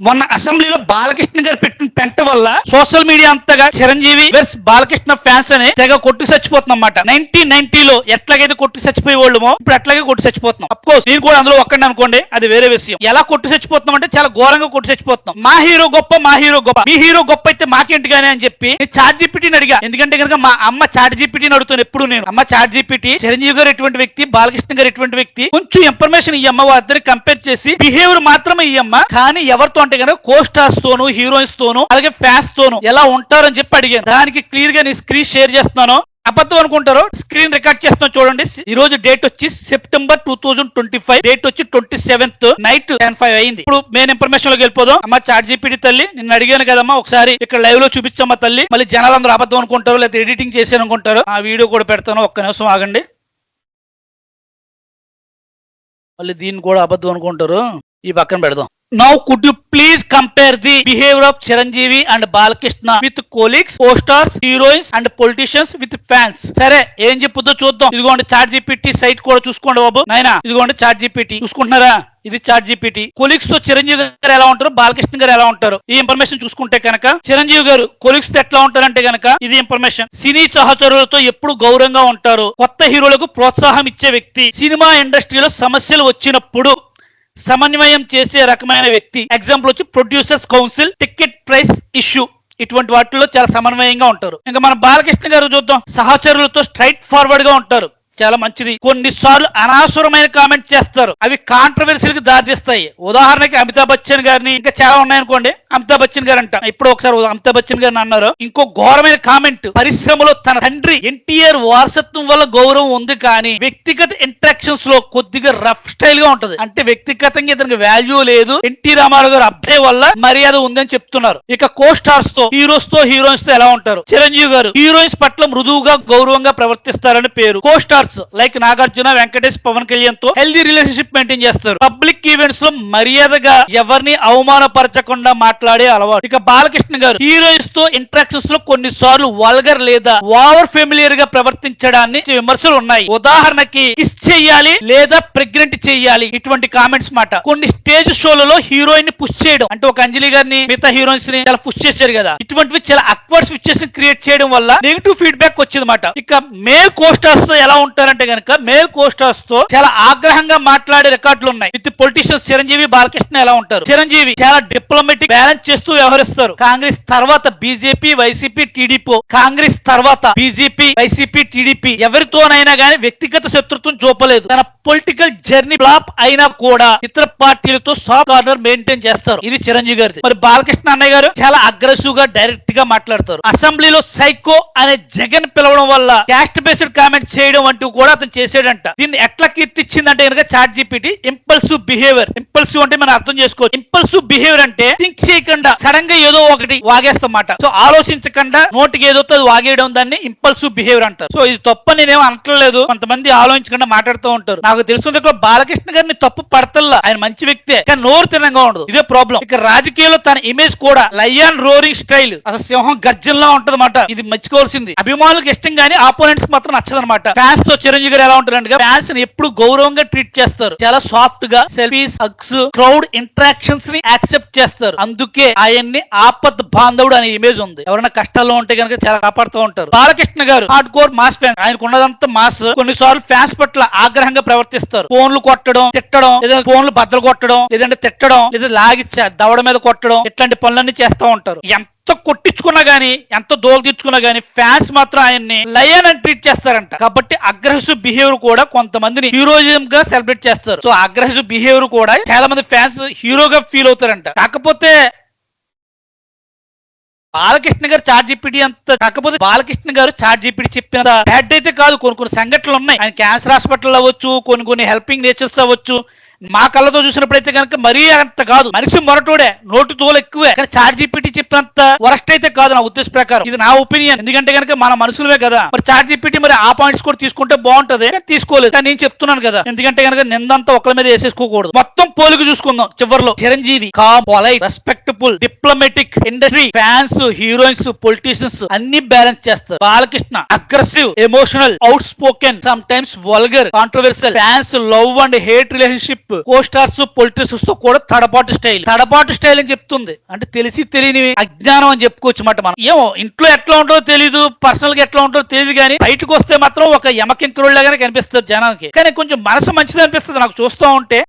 మొన్న అసెంబ్లీలో బాలకృష్ణ గారు పెట్టిన పెంట వల్ల సోషల్ మీడియా అంతగా చిరంజీవి వర్స్ బాలకృష్ణ ఫ్యాన్స్ అని తెగ కొట్టి చచ్చిపోతున్నాం అన్నమాట. 1990లో ఎట్లాగైతే కొట్టి చచ్చిపోయే వాళ్ళమో ఇప్పుడు అట్లాగే కొట్టి చచ్చిపోతున్నాం. అఫ్కోర్స్ నేను కూడా అందులో ఒక్కడిని అనుకోండి, అది వేరే విషయం. ఎలా కొట్టి చచ్చిపోతున్నాం అంటే చాలా ఘోరంగా కొట్టి చచ్చిపోతున్నాం. మా హీరో గొప్ప, మా హీరో గొప్ప, మీ హీరో గొప్ప అయితే మాకేంటి గానీ అని చెప్పి చాట్ జీపీటీని అడిగా. ఎందుకంటే కనుక మా అమ్మ చాట్ జీపీటీని అడుగుతాను ఎప్పుడు నేను. అమ్మ చాట్ జీపీటీ, చిరంజీవి గారు ఎటువంటి వ్యక్తి, బాలకృష్ణ గారు ఎటువంటి వ్యక్తి, కొంచెం ఇన్ఫర్మేషన్ ఇయ్యమ్మ, వారిద్దరిని కంపేర్ చేసి బిహేవియర్ మాత్రమే ఇయ్యమ్మ, కానీ ఎవరితో అంటే కనుక కో స్టార్స్ తోను, హీరోయిన్స్ తోను, అలాగే ఫ్యాన్స్ తోను ఎలా ఉంటారని చెప్పి అడిగాను. దానికి క్లియర్ గా నేను స్క్రీన్ షేర్ చేస్తున్నాను. అబద్ధం అనుకుంటారు, స్క్రీన్ రికార్డ్ చేస్తున్నాం చూడండి. ఈ రోజు డేట్ వచ్చి సెప్టెంబర్ 2025, డేట్ వచ్చి 27th నైట్ 10:05 అయింది. ఇప్పుడు మెయిన్ ఇన్ఫర్మేషన్ లోకి వెళ్ళిపోదాం. అమ్మ చాట్ జీపీటీ తల్లి, నిన్ను అడిగాను కదమ్మా, ఒకసారి ఇక్కడ లైవ్ లో చూపించమ్మా తల్లి. మళ్ళీ జనాలందరూ అబద్ధం అనుకుంటారు, లేదా ఎడిటింగ్ చేశాను అనుకుంటారు. ఆ వీడియో కూడా పెడతాను, ఒక్క నిమిషం ఆగండి. మళ్ళీ దీన్ని కూడా అబద్ధం అనుకుంటారు, ఈ పక్కన పెడదాం. Now could you please compare the behavior of Chiranjeevi and Balakrishna with colleagues, co-stars, heroines and politicians with fans? సరే ఏం చెప్పుద్దో చూద్దాం. ఇదిగోండి చాట్ జీపీటీ సైట్ కూడా చూసుకోండి బాబు నాయనా. ఇదిగోండి చాట్ జీపీటీ చూసుకుంటున్నారా? ఇది చాట్ జీపీటీ. కొలీగ్స్ తో చిరంజీవి గారు ఎలా ఉంటారు, బాలకృష్ణ గారు ఎలా ఉంటారు, ఈ ఇన్ఫర్మేషన్ చూసుకుంటే కనుక చిరంజీవి గారు కొలీగ్స్ తో ఎట్లా ఉంటారంటే కనుక ఇది ఇన్ఫర్మేషన్. సినీ సహచరులతో ఎప్పుడు గౌరవంగా ఉంటారు, కొత్త హీరోలకు ప్రోత్సాహం ఇచ్చే వ్యక్తి, సినిమా ఇండస్ట్రీలో సమస్యలు వచ్చినప్పుడు సమన్వయం చేసే రకమైన వ్యక్తి. ఎగ్జాంపుల్ వచ్చి producers council, ticket price issue, ఇటువంటి వాటిల్లో చాలా సమన్వయంగా ఉంటారు. ఇంకా మన బాలకృష్ణ గారు చూద్దాం. సహచరులతో స్ట్రైట్ ఫార్వర్డ్ గా ఉంటారు, చాలా మంచిది. కొన్నిసార్లు అనవసరమైన కామెంట్స్ చేస్తారు, అవి కాంట్రవర్సీలకు దారితీస్తాయి. ఉదాహరణకి అమితాబ్ బచ్చన్ గారిని, ఇంకా చాలా ఉన్నాయనుకోండి. అమితాబ్ బచ్చన్ గారు అంట, ఇప్పుడు ఒకసారి అమితాబ్ బచ్చన్ గారిని అన్నారు. ఇంకో ఘోరమైన కామెంట్, పరిశ్రమలో తన తండ్రి ఎన్టీఆర్ వారసత్వం వల్ల గౌరవం ఉంది, కానీ వ్యక్తిగత ఇంటరాక్షన్స్ లో కొద్దిగా రఫ్ స్టైల్ గా ఉంటది. అంటే వ్యక్తిగతంగా ఇతనికి వాల్యూ లేదు, ఎన్టీ రామారావు గారు అబ్బాయి వల్ల మర్యాద ఉందని చెప్తున్నారు. ఇక కో స్టార్స్ తో, హీరోస్ తో, హీరోయిన్స్ తో ఎలా ఉంటారు? చిరంజీవి గారు హీరోయిన్స్ పట్ల మృదువుగా గౌరవంగా ప్రవర్తిస్తారని పేరు. Co stars like Nagarjuna, Venkatesh, Pawan Kalyan తో హెల్దీ రిలేషన్షిప్ మెయింటైన్ చేస్తారు. పబ్లిక్ ఈవెంట్స్ లో మర్యాదగా ఎవరిని అవమానపరచకుండా మాట్లాడే అలవాటు. ఇక బాలకృష్ణ గారు హీరోయిన్స్ తో ఇంటరాక్షన్స్ లో కొన్నిసార్లు వల్గర్ లేదా ఓవర్ ఫెమిలియర్ గా ప్రవర్తించడాన్ని విమర్శలు ఉన్నాయి. ఉదాహరణకి కిస్ చెయ్యాలి లేదా ప్రెగ్నెంట్ చెయ్యాలి, ఇటువంటి కామెంట్స్ మాట. కొన్ని స్టేజ్ షోలలో హీరోయిన్ ని పుష్ చేయడం, అంటే ఒక అంజలి గారిని మిగతా హీరోయిన్స్ ని చాలా పుష్ చేశారు కదా, ఇటువంటివి చాలా అక్వర్డ్ సిచ్యుయేషన్ క్రియేట్ చేయడం వల్ల నెగిటివ్ ఫీడ్బ్యాక్ వచ్చింది మాట. ఇక మేల్ కోస్టార్స్ తో ఎలా ఉంటారంటే కనుక మేల్ కోస్టార్స్ తో చాలా ఆగ్రహంగా మాట్లాడే రికార్డులు ఉన్నాయి. విత్ పొలిటీషియన్స్ చిరంజీవి, బాలకృష్ణ ఎలా ఉంటారు? చిరంజీవి చాలా డిప్లొమాటిక్, బ్యాలెన్స్ చేస్తూ వ్యవహరిస్తారు. కాంగ్రెస్ తర్వాత బీజేపీ, వైసీపీ, టీడీపీ, కాంగ్రెస్ తర్వాత బీజేపీ, వైసీపీ, టీడీపీ ఎవరితోనైనా గానీ వ్యక్తిగత శత్రుత్వం చూపలేదు. తన పొలిటికల్ జర్నీ ఫ్లాప్ అయినా కూడా ఇతర పార్టీలతో సాఫ్ట్ కార్నర్ మెయింటైన్ చేస్తారు. ఇది చిరంజీవి గారిది. మరి బాలకృష్ణ అన్నయ్య గారు చాలా అగ్రెసివ్ గా డైరెక్ట్ గా మాట్లాడతారు. అసెంబ్లీలో సైకో అనే జగన్ పిలవడం వల్ల క్యాస్ట్ బేస్డ్ కామెంట్ చేయడం అంటూ కూడా అతను చేసాడంట. దీన్ని ఎట్లా కీర్తిచ్చిందంటే కనుక chat GPT impulsive behaviour. Impulsive అంటే మనం అర్థం చేసుకోవచ్చు. ఇంపల్సివ్ బిహేవియర్ అంటే థింక్ చేయకుండా సడన్ గా ఏదో ఒకటి వాగేస్తామాట. సో ఆలోచించకుండా నోటికి ఏదో వాగేయడం, దాన్ని ఇంపల్సివ్ బిహేవియర్ అంటారు. సో ఇది తప్పని నేనేమో అనట్లేదు, కొంతమంది ఆలోచించకుండా మాట్లాడుతూ ఉంటారు. నాకు తెలిసిన బాలకృష్ణ గారిని తప్పు పడతల్లా, ఆయన మంచి వ్యక్తే, కానీ నోరు తినంగా ఉండదు, ఇదే ప్రాబ్లం. ఇక రాజకీయాల్లో తన ఇమేజ్ కూడా లయన్ రోరింగ్ స్టైల్, అసలు సింహం గర్జన్లా ఉంటది మాట. ఇది మెచ్చుకోవాల్సింది. అభిమానులకు ఇష్టం గానీ ఆపోనెంట్స్ మాత్రం నచ్చదనమాట. ఫ్యాన్స్ తో చిరంజీవి గారు ఎలా ఉంటారంటే ఫ్యాన్స్ ని ఎప్పుడు గౌరవంగా ట్రీట్ చేస్తారు, చాలా సాఫ్ట్ గా సెల్ఫీస్, హగ్స్, క్రౌడ్ ఇంటరాక్షన్స్ ని యాక్సెప్ట్ చేస్తారు. అందుకే ఆయన్ని ఆపద్ బాంధవుడు అనే ఇమేజ్ ఉంది. ఎవరైనా కష్టాల్లో ఉంటే కనుక చాలా కాపాడుతూ ఉంటారు. బాలకృష్ణ గారు హార్డ్ కోర్ మాస్ ఫ్యాన్, ఆయనకు ఉన్నదంతా మాస్. కొన్నిసార్లు ఫ్యాన్స్ పట్ల ఆగ్రహంగా ప్రవర్తిస్తారు. ఫోన్లు కొట్టడం, తిట్టడం, లేదా ఫోన్లు బద్దలు కొట్టడం, లేదంటే తిట్టడం, లేదా లాగిచ్చా దవడ మీద కొట్టడం, ఇట్లాంటి పనులన్నీ చేస్తూ ఉంటారు. ఎంత కొట్టించుకున్నా గానీ, ఎంత దోలు తీర్చుకున్నా గానీ ఫ్యాన్స్ మాత్రం ఆయన్ని లయన్ అని ట్రీట్ చేస్తారంట. కాబట్టి అగ్రెసివ్ బిహేవియర్ కూడా కొంతమందిని హీరోయిజం గా సెలబ్రేట్ చేస్తారు. సో అగ్రెసివ్ బిహేవియర్ కూడా చాలా మంది ఫ్యాన్స్ హీరోగా ఫీల్ అవుతారంట. కాకపోతే బాలకృష్ణ గారు చాట్ జీపీటీ అంత, కాకపోతే బాలకృష్ణ గారు చాట్ జీపీటీ చెప్పిన బ్యాడ్ అయితే కాదు. కొన్ని సంఘటనలు ఉన్నాయి. ఆయన క్యాన్సర్ హాస్పిటల్ అవ్వచ్చు, కొన్ని హెల్పింగ్ నేచర్స్ అవ్వచ్చు, మా కళ్ళతో చూసినప్పుడైతే కనుక మరీ అంత కాదు. మనిషి మొరటోడే, నోటు తోలు ఎక్కువే, కానీ చాట్ జీపీటీ చెప్పినంత వరస్ట్ అయితే కాదు నా ఉద్దేశ ప్రకారం. ఇది నా ఒపీనియన్. ఎందుకంటే కనుక మన మనుషులమే కదా. మరి చాట్ జీపీటీ మరి ఆ పాయింట్స్ కూడా తీసుకుంటే బాగుంటది, తీసుకోలేదు. కానీ నేను చెప్తున్నాను కదా, ఎందుకంటే కనుక నిందంతా ఒకరి మీద వేసేసుకోకూడదు. మొత్తం పోలిక చూసుకుందాం. చివరిలో Chiranjeevi calm, polite, respectable, diplomatic, industry, fans, heroines, politicians అన్ని బ్యాలెన్స్ చేస్తారు. Balakrishna aggressive, emotional, outspoken, sometimes vulgar, controversial. Fans love and hate relationship co stars politicians తో కూడా తడబాటు స్టైల్ అని చెప్తుంది. అంటే తెలిసి తెలియని అజ్ఞానం అని చెప్పుకోవచ్చు అన్నమాట. మనం ఏమో ఇంట్లో ఎట్లా ఉంటుందో తెలియదు, పర్సనల్ గా ఎట్లా ఉంటుందో తెలియదు, కానీ బయటకు వస్తే మాత్రం ఒక యమకింకరుడు లాగానే కనిపిస్తుంది జనానికి. కానీ కొంచెం మనసు మంచిది అనిపిస్తుంది నాకు చూస్తూ ఉంటే.